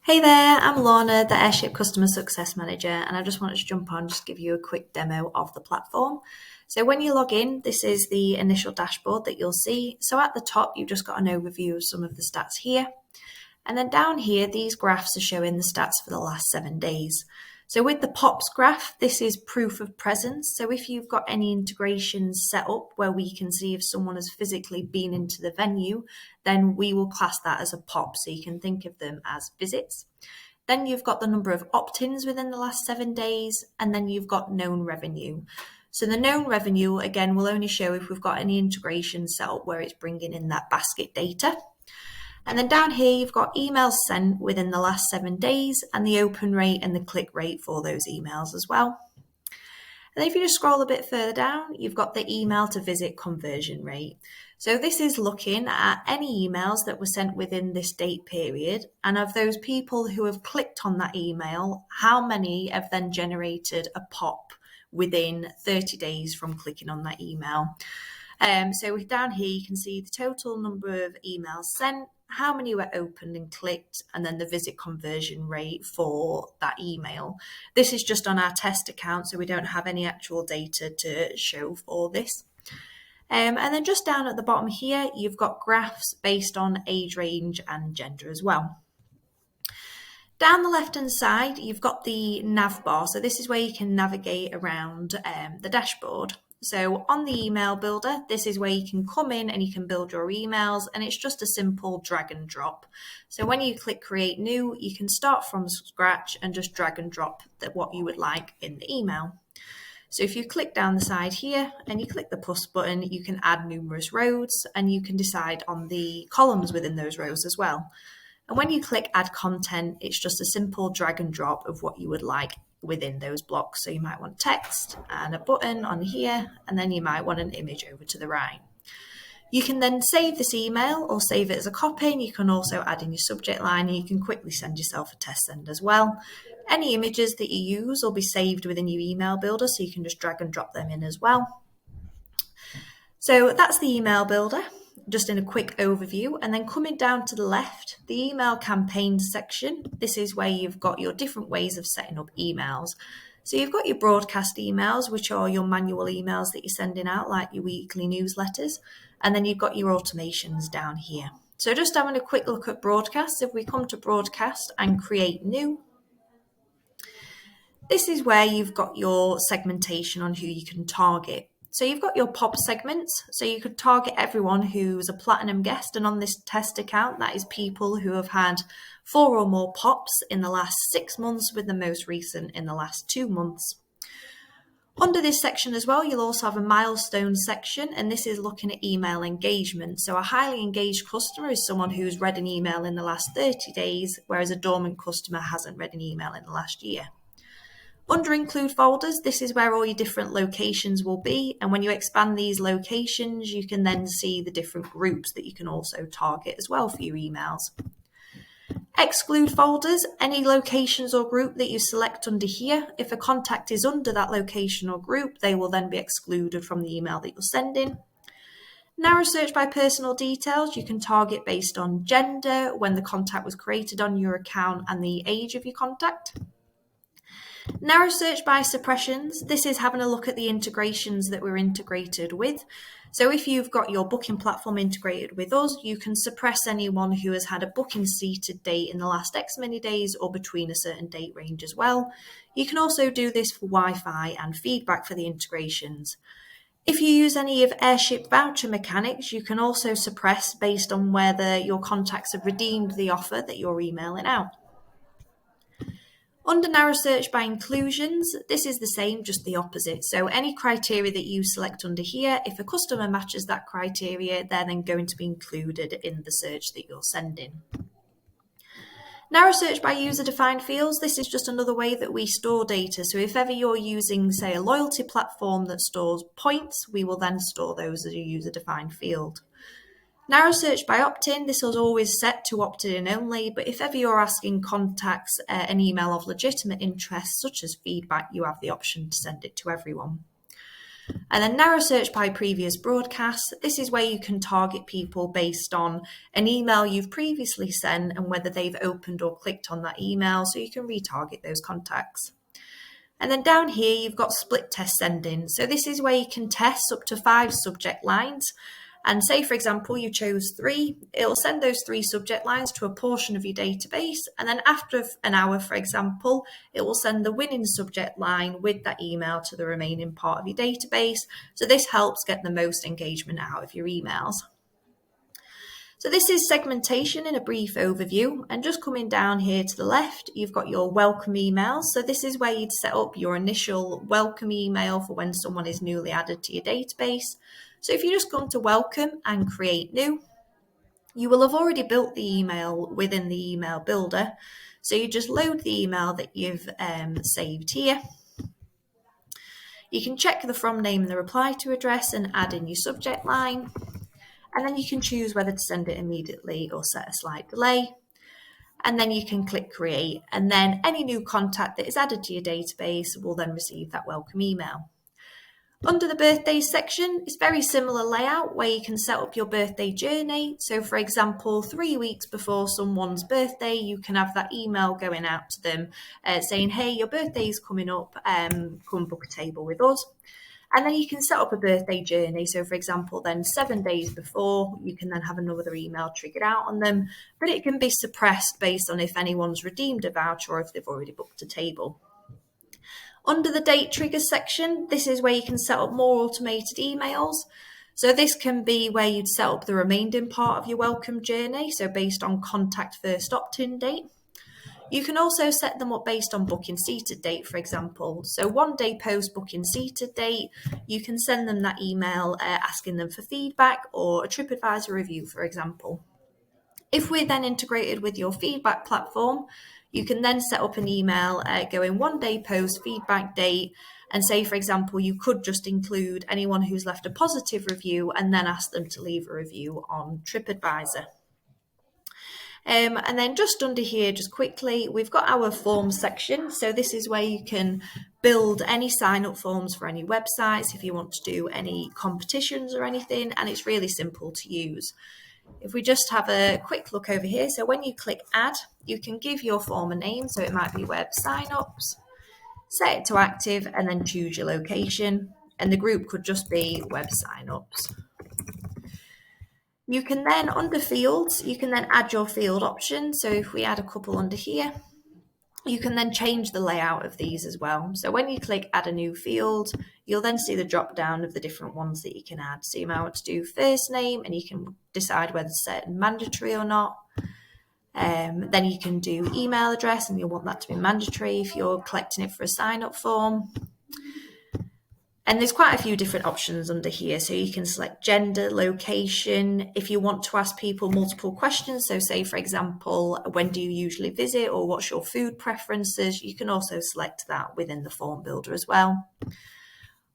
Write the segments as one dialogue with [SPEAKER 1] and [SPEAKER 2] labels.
[SPEAKER 1] Hey there, I'm Lorna, the Airship Customer Success Manager, and I just wanted to jump on just to give you a quick demo of the platform. So when you log in, this is the initial dashboard that you'll see. So at the top, you've just got an overview of some of the stats here. And then down here, these graphs are showing the stats for the last 7 days. So with the POPs graph, this is proof of presence. So if you've got any integrations set up where we can see if someone has physically been into the venue, then we will class that as a POP. So you can think of them as visits. Then you've got the number of opt-ins within the last 7 days, and then you've got known revenue. So the known revenue, again, will only show if we've got any integration set up where it's bringing in that basket data. And then down here, you've got emails sent within the last 7 days and the open rate and the click rate for those emails as well. And then if you just scroll a bit further down, you've got the email to visit conversion rate. So this is looking at any emails that were sent within this date period. And of those people who have clicked on that email, how many have then generated a POP within 30 days from clicking on that email? So down here, you can see the total number of emails sent, how many were opened and clicked, and then the visit conversion rate for that email. This is just on our test account, so we don't have any actual data to show for this. And then just down at the bottom here, you've got graphs based on age range and gender as well. Down the left-hand side, you've got the nav bar. So this is where you can navigate around the dashboard. So on the email builder, this is where you can come in and you can build your emails, and it's just a simple drag and drop. So when you click create new, you can start from scratch and just drag and drop what you would like in the email. So if you click down the side here and you click the plus button, you can add numerous rows and you can decide on the columns within those rows as well. And when you click add content, it's just a simple drag and drop of what you would like within those blocks. So you might want text and a button on here, and then you might want an image over to the right. You can then save this email or save it as a copy, and you can also add in your subject line, and you can quickly send yourself a test send as well. Any images that you use will be saved within your email builder, so you can just drag and drop them in as well. So that's the email builder, just in a quick overview. And then coming down to the left, the email campaigns section. This is where you've got your different ways of setting up emails. So you've got your broadcast emails, which are your manual emails that you're sending out, like your weekly newsletters. And then you've got your automations down here. So just having a quick look at broadcast, if we come to broadcast and create new, this is where you've got your segmentation on who you can target. So you've got your POP segments, so you could target everyone who's a platinum guest, and on this test account, that is people who have had 4 or more POPs in the last 6 months, with the most recent in the last 2 months. Under this section as well, you'll also have a milestone section, and this is looking at email engagement. So a highly engaged customer is someone who's read an email in the last 30 days, whereas a dormant customer hasn't read an email in the last year. Under include folders, this is where all your different locations will be. And when you expand these locations, you can then see the different groups that you can also target as well for your emails. Exclude folders, any locations or group that you select under here. If a contact is under that location or group, they will then be excluded from the email that you're sending. Narrow search by personal details, you can target based on gender, when the contact was created on your account, and the age of your contact. Narrow search by suppressions, this is having a look at the integrations that we're integrated with. So if you've got your booking platform integrated with us, you can suppress anyone who has had a booking seated date in the last X many days or between a certain date range as well. You can also do this for Wi-Fi and feedback for the integrations. If you use any of Airship voucher mechanics, you can also suppress based on whether your contacts have redeemed the offer that you're emailing out. Under narrow search by inclusions, this is the same, just the opposite. So any criteria that you select under here, if a customer matches that criteria, they're then going to be included in the search that you're sending. Narrow search by user-defined fields, this is just another way that we store data. So if ever you're using, say, a loyalty platform that stores points, we will then store those as a user-defined field. Narrow search by opt-in, this is always set to opt-in only, but if ever you're asking contacts an email of legitimate interest, such as feedback, you have the option to send it to everyone. And then narrow search by previous broadcasts. This is where you can target people based on an email you've previously sent and whether they've opened or clicked on that email, so you can retarget those contacts. And then down here, you've got split test sending. So this is where you can test up to 5 subject lines. And say, for example, you chose 3, it'll send those 3 subject lines to a portion of your database. And then after an hour, for example, it will send the winning subject line with that email to the remaining part of your database. So this helps get the most engagement out of your emails. So this is segmentation in a brief overview, and just coming down here to the left, you've got your welcome emails. So this is where you'd set up your initial welcome email for when someone is newly added to your database. So if you just come to welcome and create new, you will have already built the email within the email builder. So you just load the email that you've saved here. You can check the from name and the reply to address and add in your subject line. And then you can choose whether to send it immediately or set a slight delay. And then you can click create, and then any new contact that is added to your database will then receive that welcome email. Under the birthdays section, it's very similar layout where you can set up your birthday journey. So for example, 3 weeks before someone's birthday, you can have that email going out to them saying, hey, your birthday is coming up, come book a table with us. And then you can set up a birthday journey. So for example, then 7 days before, you can then have another email triggered out on them, but it can be suppressed based on if anyone's redeemed a voucher or if they've already booked a table. Under the date triggers section, this is where you can set up more automated emails. So this can be where you'd set up the remaining part of your welcome journey, so based on contact first opt-in date. You can also set them up based on booking seated date, for example. So 1 day post booking seated date, you can send them that email asking them for feedback or a TripAdvisor review, for example. If we're then integrated with your feedback platform, you can then set up an email going 1 day post feedback date, and say, for example, you could just include anyone who's left a positive review and then ask them to leave a review on TripAdvisor. And then just under here, just quickly, we've got our forms section. So this is where you can build any sign-up forms for any websites if you want to do any competitions or anything, and it's really simple to use. If we just have a quick look over here, so when you click add, you can give your form a name, so it might be web sign-ups, set it to active, and then choose your location, and the group could just be web sign-ups. You can then, under fields, you can then add your field options. So if we add a couple under here, you can then change the layout of these as well. So when you click add a new field, you'll then see the drop down of the different ones that you can add. So you might want to do first name, and you can decide whether to set mandatory or not. Then you can do email address, and you'll want that to be mandatory if you're collecting it for a sign-up form. And there's quite a few different options under here. So you can select gender, location. If you want to ask people multiple questions, so say, for example, when do you usually visit, or what's your food preferences, you can also select that within the form builder as well.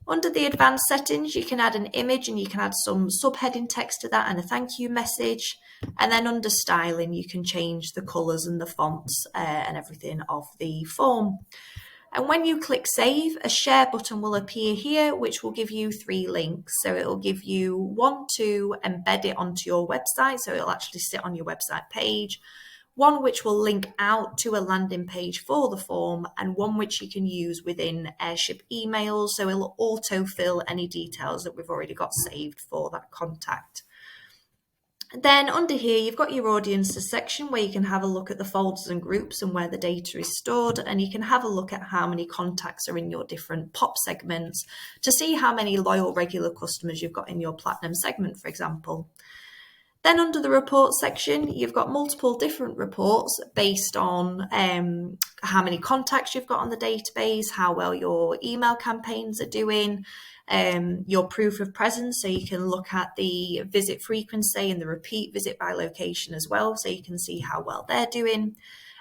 [SPEAKER 1] Under the advanced settings, you can add an image, and you can add some subheading text to that and a thank you message. And then under styling, you can change the colours and the fonts and everything of the form. And when you click save, a share button will appear here, which will give you 3 links. So it will give you one to embed it onto your website, so it'll actually sit on your website page, one which will link out to a landing page for the form, and one which you can use within Airship emails, so it'll autofill any details that we've already got saved for that contact. Then under here, you've got your audiences section where you can have a look at the folders and groups and where the data is stored, and you can have a look at how many contacts are in your different pop segments to see how many loyal regular customers you've got in your platinum segment, for example. Then under the reports section, you've got multiple different reports based on how many contacts you've got on the database, how well your email campaigns are doing, your proof of presence, so you can look at the visit frequency and the repeat visit by location as well, so you can see how well they're doing.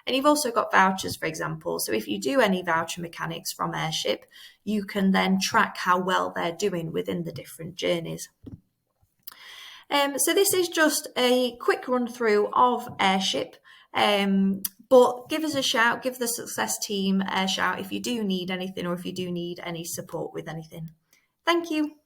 [SPEAKER 1] And you've also got vouchers, for example. So if you do any voucher mechanics from Airship, you can then track how well they're doing within the different journeys. So this is just a quick run through of Airship, but give us a shout, give the success team a shout if you do need anything or if you do need any support with anything. Thank you.